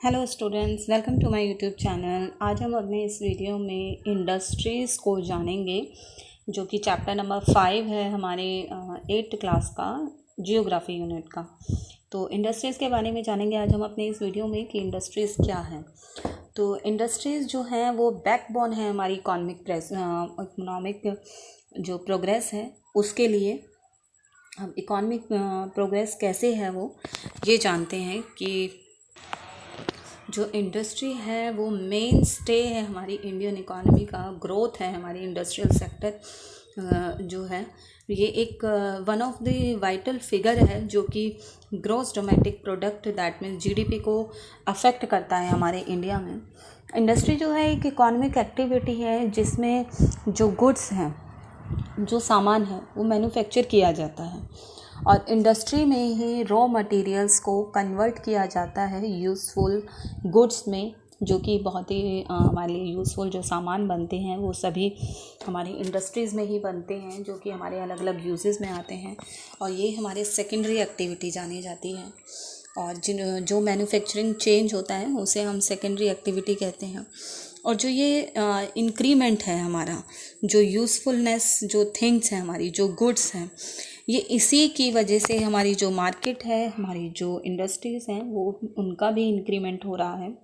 Hello students, welcome to my YouTube channel. आज हम अपने इस वीडियो में इंडस्ट्रीज़ को जानेंगे, जो कि चैप्टर नंबर 5 है हमारे 8th क्लास का जियोग्राफी यूनिट का। तो इंडस्ट्रीज़ के बारे में जानेंगे आज हम अपने इस वीडियो में कि इंडस्ट्रीज़ क्या है। तो इंडस्ट्रीज़ जो हैं वो बैकबोन है हमारी इकोनॉमिक जो प्रोग्रेस है उसके लिए। हम इकोनॉमिक प्रोग्रेस कैसे है वो ये जानते हैं कि जो इंडस्ट्री है वो मेन स्टे है हमारी इंडियन इकोनॉमी का, ग्रोथ है हमारी इंडस्ट्रियल सेक्टर जो है ये एक one of the vital figure है जो कि gross domestic product that means GDP को अफेक्ट करता है हमारे इंडिया में। इंडस्ट्री जो है एक इकोनॉमिक एक्टिविटी है जिसमें जो गुड्स हैं, जो सामान है वो मैन्युफैक्चर किया जाता है और इंडस्ट्री में ही रॉ मटेरियल्स को कन्वर्ट किया जाता है यूज़फुल गुड्स में, जो कि बहुत ही हमारे लिए यूज़फुल जो सामान बनते हैं वो सभी हमारी इंडस्ट्रीज़ में ही बनते हैं, जो कि हमारे अलग अलग यूजेस में आते हैं और ये हमारे सेकेंडरी एक्टिविटी जानी जाती है। और जो मैन्युफैक्चरिंग चेंज होता है उसे हम सेकेंडरी एक्टिविटी कहते हैं। और जो ये इंक्रीमेंट है हमारा, जो यूज़फुलनेस जो थिंग्स हैं, हमारी जो गुड्स हैं, ये इसी की वजह से हमारी जो मार्केट है, हमारी जो इंडस्ट्रीज़ हैं वो उनका भी इंक्रीमेंट हो रहा है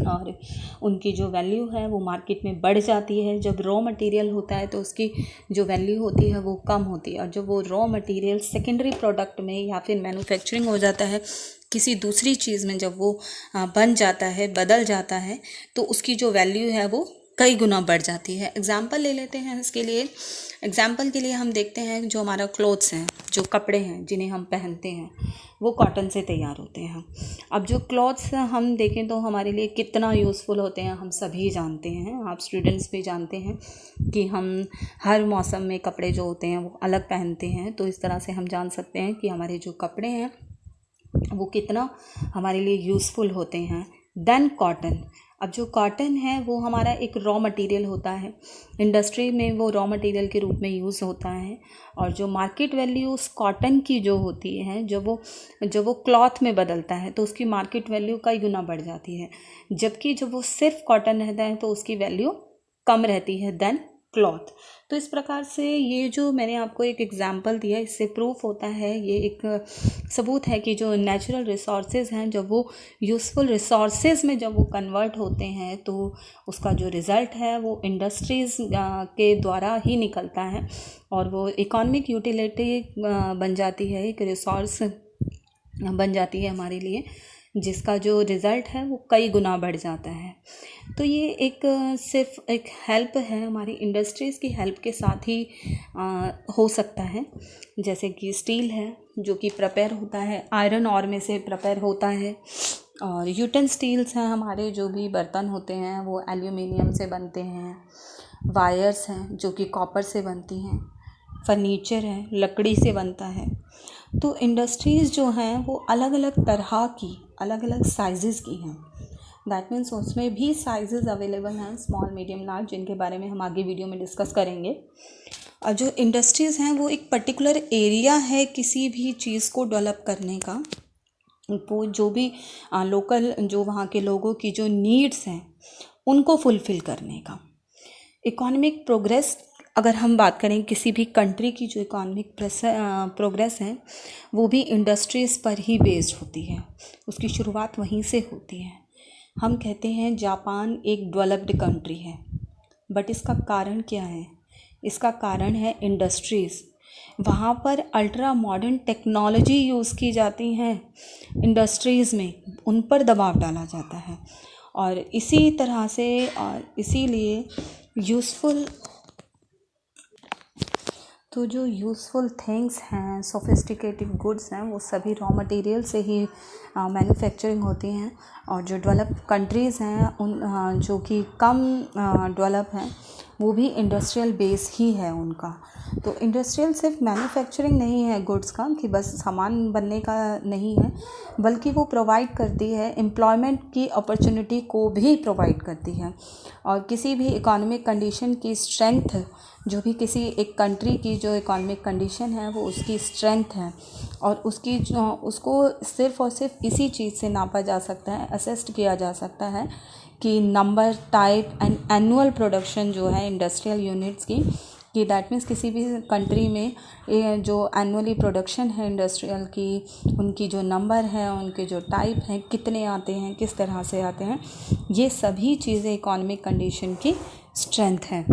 और उनकी जो वैल्यू है वो मार्केट में बढ़ जाती है। जब रॉ मटेरियल होता है तो उसकी जो वैल्यू होती है वो कम होती है और जब वो रॉ मटेरियल सेकेंडरी प्रोडक्ट में या फिर मैन्युफैक्चरिंग हो जाता है किसी दूसरी चीज़ में, जब वो बन जाता है, बदल जाता है, तो उसकी जो वैल्यू है वो कई गुना बढ़ जाती है। एग्जाम्पल ले लेते हैं इसके लिए। एग्जाम्पल के लिए हम देखते हैं जो हमारा क्लोथ्स हैं, जो कपड़े हैं जिन्हें हम पहनते हैं वो कॉटन से तैयार होते हैं। अब जो क्लॉथ्स हम देखें तो हमारे लिए कितना यूज़फुल होते हैं हम सभी जानते हैं, आप स्टूडेंट्स भी जानते हैं कि हम हर मौसम में कपड़े जो होते हैं वो अलग पहनते हैं। तो इस तरह से हम जान सकते हैं कि हमारे जो कपड़े हैं वो कितना हमारे लिए यूज़फुल होते हैं। Then cotton. अब जो कॉटन है वो हमारा एक रॉ मटेरियल होता है, इंडस्ट्री में वो रॉ मटेरियल के रूप में यूज़ होता है और जो मार्केट वैल्यू उस कॉटन की जो होती है, जब वो क्लॉथ में बदलता है तो उसकी मार्केट वैल्यू कई गुना बढ़ जाती है, जबकि जब वो सिर्फ कॉटन रहता है तो उसकी वैल्यू कम रहती है देन क्लॉथ। तो इस प्रकार से ये जो मैंने आपको एक एग्जांपल दिया इससे प्रूफ होता है, ये एक सबूत है कि जो नेचुरल रिसोर्सेज हैं जब वो यूज़फुल रिसोर्सेज में जब वो कन्वर्ट होते हैं तो उसका जो रिज़ल्ट है वो इंडस्ट्रीज़ के द्वारा ही निकलता है और वो इकोनॉमिक यूटिलिटी बन जाती है, एक रिसोर्स बन जाती है हमारे लिए, जिसका जो रिज़ल्ट है वो कई गुना बढ़ जाता है। तो ये एक सिर्फ एक हेल्प है, हमारी इंडस्ट्रीज़ की हेल्प के साथ ही हो सकता है। जैसे कि स्टील है जो कि प्रिपेयर होता है आयरन ऑर में से प्रिपेयर होता है, और यूटेंसिल्स हैं हमारे जो भी बर्तन होते हैं वो एल्यूमिनियम से बनते हैं, वायर्स हैं जो कि कॉपर से बनती हैं, फर्नीचर है लकड़ी से बनता है। तो इंडस्ट्रीज़ जो हैं वो अलग अलग तरह की, अलग अलग साइज़ की हैं। दैट मीन्स उसमें भी साइज़ अवेलेबल हैं, स्मॉल मीडियम लार्ज, जिनके बारे में हम आगे वीडियो में डिस्कस करेंगे। और जो इंडस्ट्रीज़ हैं वो एक पर्टिकुलर एरिया है किसी भी चीज़ को डेवलप करने का, वो जो भी लोकल जो वहाँ के लोगों की जो नीड्स हैं उनको फुलफ़िल करने का। इकोनॉमिक प्रोग्रेस अगर हम बात करें किसी भी कंट्री की, जो इकोनॉमिक प्रोग्रेस है वो भी इंडस्ट्रीज़ पर ही बेस्ड होती है, उसकी शुरुआत वहीं से होती है। हम कहते हैं जापान एक डेवलप्ड कंट्री है, बट इसका कारण क्या है? इसका कारण है इंडस्ट्रीज़। वहाँ पर अल्ट्रा मॉडर्न टेक्नोलॉजी यूज़ की जाती हैं इंडस्ट्रीज़ में, उन पर दबाव डाला जाता है और इसी तरह से और इसीलिए यूज़फुल, तो जो यूज़फुल थिंग्स हैं, सोफिस्टिकेटेड गुड्स हैं, वो सभी रॉ मटेरियल से ही मैन्युफैक्चरिंग होती हैं। और जो डेवलप कंट्रीज़ हैं उन जो कि कम डेवलप हैं वो भी इंडस्ट्रियल बेस ही है उनका। तो इंडस्ट्रियल सिर्फ मैन्युफैक्चरिंग नहीं है गुड्स का, कि बस सामान बनने का नहीं है, बल्कि वो प्रोवाइड करती है एम्प्लॉयमेंट की अपॉर्चुनिटी को भी प्रोवाइड करती है और किसी भी इकोनॉमिक कंडीशन की स्ट्रेंथ जो भी किसी एक कंट्री की जो इकोनॉमिक कंडीशन है वो उसकी स्ट्रेंथ है, और उसको सिर्फ़ और सिर्फ इसी चीज़ से नापा जा सकता है, असेस्ड किया जा सकता है कि number, type and annual production जो है इंडस्ट्रियल यूनिट्स की, कि दैट मीन्स किसी भी कंट्री में जो एनुअली प्रोडक्शन है इंडस्ट्रियल की, उनकी जो नंबर है, उनके जो टाइप हैं, कितने आते हैं, किस तरह से आते हैं, ये सभी चीज़ें इकोनॉमिक कंडीशन की स्ट्रेंथ है।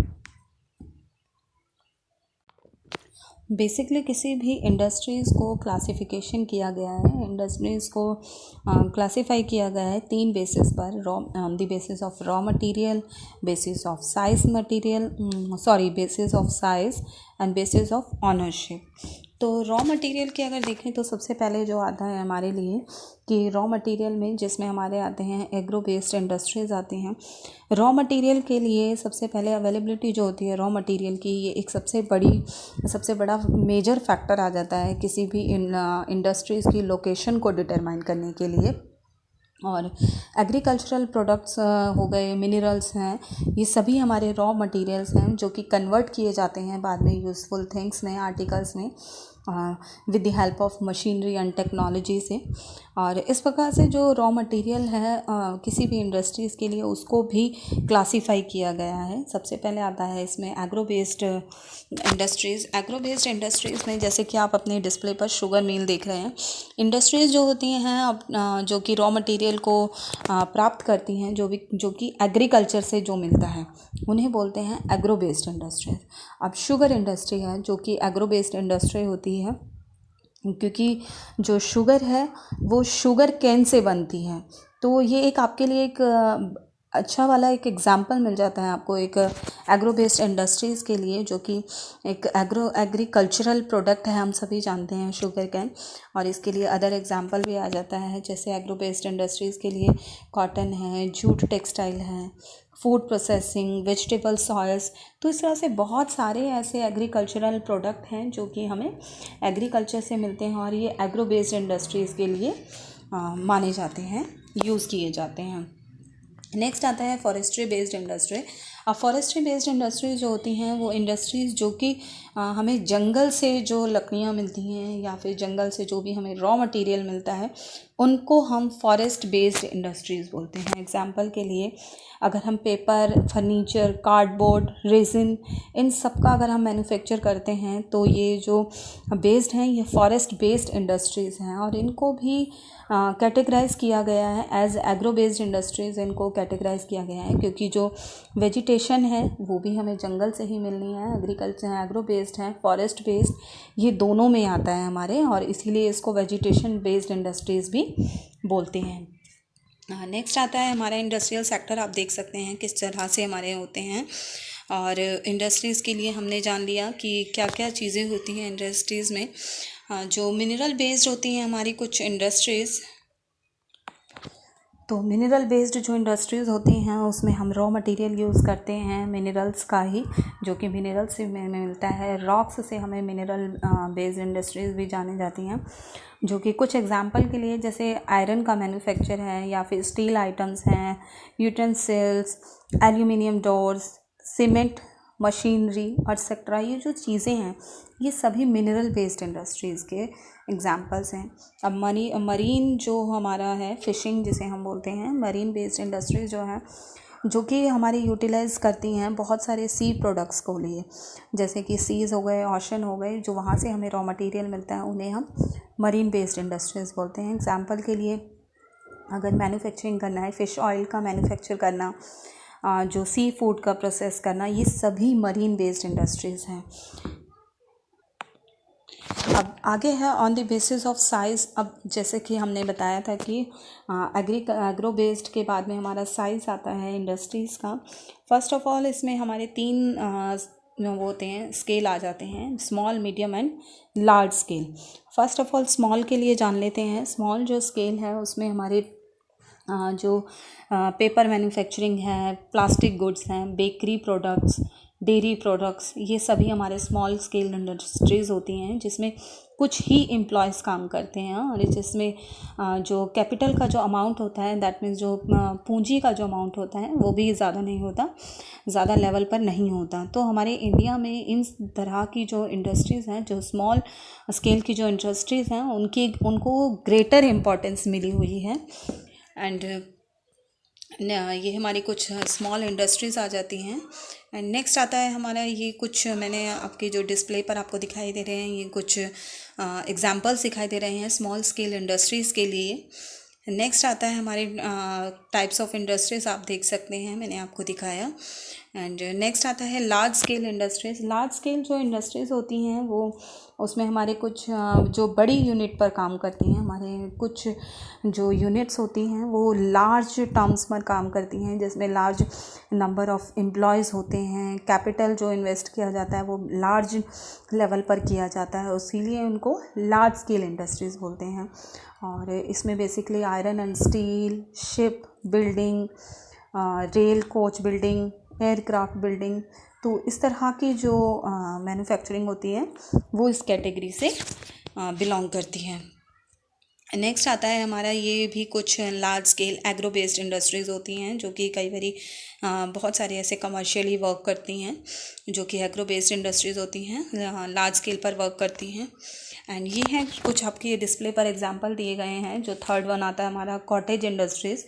बेसिकली किसी भी इंडस्ट्रीज़ को क्लासिफिकेशन किया गया है, इंडस्ट्रीज़ को क्लासीफाई किया गया है 3 बेसिस पर, on the basis of raw material, basis of basis of size and bases of ownership. तो रॉ मटेरियल की अगर देखें तो सबसे पहले जो आता है हमारे लिए कि रॉ मटेरियल में जिसमें हमारे आते हैं एग्रो बेस्ड इंडस्ट्रीज़ आती हैं। रॉ मटेरियल के लिए सबसे पहले अवेलेबिलिटी जो होती है रॉ मटेरियल की, ये एक सबसे बड़ा मेजर फैक्टर आ जाता है किसी भी इंडस्ट्रीज़ की लोकेशन को डिटरमाइन करने के लिए। और एग्रीकल्चरल प्रोडक्ट्स हो गए, मिनरल्स हैं, ये सभी हमारे रॉ मटेरियल्स हैं जो कि कन्वर्ट किए जाते हैं बाद में यूज़फुल थिंग्स में, आर्टिकल्स में, with the help of machinery and technology से। और इस प्रकार से जो रॉ मटेरियल है किसी भी इंडस्ट्रीज़ के लिए उसको भी क्लासीफाई किया गया है। सबसे पहले आता है इसमें एग्रो बेस्ड इंडस्ट्रीज़ में, जैसे कि आप अपने डिस्प्ले पर शुगर मिल देख रहे हैं। इंडस्ट्रीज़ जो होती हैं जो कि रॉ मटेरियल को प्राप्त करती हैं, जो कि एग्रीकल्चर से जो मिलता है, उन्हें बोलते हैं एग्रो बेस्ड इंडस्ट्रीज़। अब शुगर इंडस्ट्री है जो कि एग्रो बेस्ड इंडस्ट्री होती है, क्योंकि जो शुगर है वो शुगर केन से बनती है। तो ये एक आपके लिए एक अच्छा वाला एक एग्जाम्पल मिल जाता है आपको एक एग्रो बेस्ड इंडस्ट्रीज़ के लिए, जो कि एक एग्रीकल्चरल प्रोडक्ट है, हम सभी जानते हैं शुगर कैन। और इसके लिए अदर एग्जाम्पल भी आ जाता है, जैसे एग्रो बेस्ड इंडस्ट्रीज़ के लिए कॉटन है, जूट टेक्सटाइल है, फूड प्रोसेसिंग, वेजिटेबल्स, ऑयल्स। तो इस तरह से बहुत सारे ऐसे एग्रीकल्चरल प्रोडक्ट हैं जो कि हमें एग्रीकल्चर से मिलते हैं, और ये एग्रो बेस्ड इंडस्ट्रीज़ के लिए माने जाते हैं, यूज़ किए जाते हैं। नेक्स्ट आता है फॉरेस्ट्री बेस्ड इंडस्ट्री। अब फॉरेस्ट्री बेस्ड इंडस्ट्री जो होती हैं वो इंडस्ट्रीज़ जो कि हमें जंगल से जो लकड़ियाँ मिलती हैं या फिर जंगल से जो भी हमें रॉ मटेरियल मिलता है, उनको हम फॉरेस्ट बेस्ड इंडस्ट्रीज़ बोलते हैं। एग्जांपल के लिए अगर हम पेपर, फर्नीचर, कार्डबोर्ड, रेजिन, इन सब का अगर हम मैन्युफैक्चर करते हैं तो ये जो बेस्ड हैं ये फॉरेस्ट बेस्ड इंडस्ट्रीज़ हैं, और इनको भी कैटेगराइज़ किया गया है एज एग्रो बेस्ड इंडस्ट्रीज़। इनको कैटेगराइज़ किया गया है क्योंकि जो वेजिटेशन है वो भी हमें जंगल से ही मिलनी है। एग्रीकल्चर एग्रो बेस्ड है, फॉरेस्ट बेस्ड, ये दोनों में आता है हमारे, और इसीलिए इसको वेजिटेशन बेस्ड इंडस्ट्रीज़ भी बोलते हैं। नेक्स्ट आता है हमारा इंडस्ट्रियल सेक्टर। आप देख सकते हैं किस तरह से हमारे होते हैं, और इंडस्ट्रीज़ के लिए हमने जान लिया कि क्या क्या चीज़ें होती हैं इंडस्ट्रीज़ में। जो मिनरल बेस्ड होती हैं हमारी कुछ इंडस्ट्रीज़, तो मिनरल बेस्ड जो इंडस्ट्रीज़ होती हैं उसमें हम रॉ मटेरियल यूज़ करते हैं मिनरल्स का ही, जो कि मिनरल से हमें मिलता है। रॉक्स से हमें मिनरल बेस्ड इंडस्ट्रीज़ भी जानी जाती हैं, जो कि कुछ एग्जांपल के लिए जैसे आयरन का मैन्युफैक्चर है, या फिर स्टील आइटम्स हैं, utensils, aluminium doors, cement, machinery etcetera. ये जो चीज़ें हैं ये सभी मिनरल बेस्ड इंडस्ट्रीज़ के एग्जांपल्स हैं। अब मरीन जो हमारा है, फ़िशिंग जिसे हम बोलते हैं, मरीन बेस्ड इंडस्ट्रीज़ जो है, जो कि हमारी यूटिलाइज़ करती हैं बहुत सारे सी प्रोडक्ट्स को लिए, जैसे कि सीज़ हो गए, ओशन हो गए, जो वहाँ से हमें रॉ मटेरियल मिलता है, उन्हें हम मरीन बेस्ड इंडस्ट्रीज़ बोलते हैं। एग्जांपल के लिए अगर मैन्युफैक्चरिंग करना है, फ़िश ऑयल का मैन्युफैक्चर करना, जो सी फूड का प्रोसेस करना, ये सभी मरीन बेस्ड इंडस्ट्रीज़ हैं। अब आगे है on the basis of size. अब जैसे कि हमने बताया था कि एग्रो बेस्ड के बाद में हमारा साइज़ आता है इंडस्ट्रीज़ का। फर्स्ट ऑफ ऑल इसमें हमारे 3 वो होते हैं, स्केल आ जाते हैं, small, medium and large scale. First of all small के लिए जान लेते हैं। स्मॉल जो स्केल है उसमें हमारे जो पेपर मैन्युफैक्चरिंग है, प्लास्टिक गुड्स हैं, बेकरी प्रोडक्ट्स, डेयरी प्रोडक्ट्स, ये सभी हमारे स्मॉल स्केल इंडस्ट्रीज़ होती हैं जिसमें कुछ ही एम्प्लॉयज़ काम करते हैं और जिसमें जो कैपिटल का जो अमाउंट होता है, दैट मीन्स जो पूंजी का जो अमाउंट होता है वो भी ज़्यादा नहीं होता, ज़्यादा लेवल पर नहीं होता। तो हमारे इंडिया में इन तरह की जो इंडस्ट्रीज़ हैं, जो स्मॉल स्केल की जो इंडस्ट्रीज़ हैं, उनको ग्रेटर इम्पोर्टेंस मिली हुई है। एंड ये हमारी कुछ स्मॉल इंडस्ट्रीज़ आ जाती हैं। एंड नेक्स्ट आता है हमारा, ये कुछ मैंने आपके जो डिस्प्ले पर आपको दिखाई दे रहे हैं, ये कुछ एग्जांपल्स दिखाई दे रहे हैं स्मॉल स्केल इंडस्ट्रीज़ के लिए। नेक्स्ट आता है हमारे टाइप्स ऑफ इंडस्ट्रीज़, आप देख सकते हैं, मैंने आपको दिखाया। एंड नेक्स्ट आता है large scale industries. Large scale जो इंडस्ट्रीज़ होती हैं वो उसमें हमारे कुछ जो बड़ी यूनिट पर काम करती हैं, हमारे कुछ जो यूनिट्स होती हैं वो लार्ज टर्म्स पर काम करती हैं, जिसमें लार्ज नंबर ऑफ़ एम्प्लॉयज़ होते हैं, कैपिटल जो इन्वेस्ट किया जाता है वो लार्ज लेवल पर किया जाता है, इसीलिए उनको लार्ज स्केल इंडस्ट्रीज़ बोलते हैं। और इसमें basically iron and steel, ship building, rail coach building, aircraft building, तो इस तरह की जो मैन्युफैक्चरिंग होती है वो इस कैटेगरी से बिलोंग करती है। नेक्स्ट आता है हमारा, ये भी कुछ large scale agro based industries होती हैं जो कि कई बारी बहुत सारे ऐसे कमर्शियली वर्क करती हैं, जो कि एग्रो बेस्ड इंडस्ट्रीज़ होती हैं, लार्ज स्केल पर वर्क करती हैं। एंड ये हैं कुछ आपके डिस्प्ले पर एग्जांपल दिए गए हैं। जो थर्ड वन आता है हमारा कॉटेज इंडस्ट्रीज़।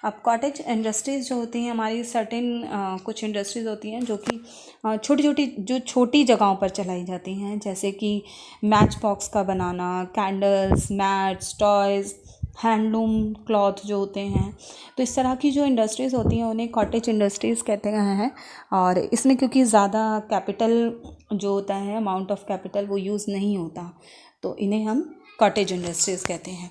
अब कॉटेज इंडस्ट्रीज़ जो होती हैं हमारी सर्टेन कुछ इंडस्ट्रीज़ होती हैं जो कि छोटी जगहों पर चलाई जाती हैं, जैसे कि मैच बॉक्स का बनाना, candles, mats, toys, handloom cloth जो होते हैं। तो इस तरह की जो इंडस्ट्रीज़ होती हैं उन्हें कॉटेज इंडस्ट्रीज़ कहते हैं। और इसमें क्योंकि ज़्यादा कैपिटल जो होता है, अमाउंट ऑफ कैपिटल वो यूज़ नहीं होता, तो इन्हें हम कॉटेज इंडस्ट्रीज़ कहते हैं।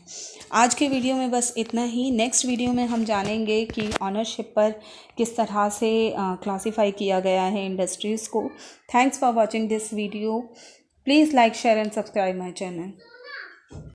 आज के वीडियो में बस इतना ही। नेक्स्ट वीडियो में हम जानेंगे कि ऑनरशिप पर किस तरह से क्लासीफाई किया गया है इंडस्ट्रीज़ को। Thanks for watching this video. Please like, share and subscribe my channel.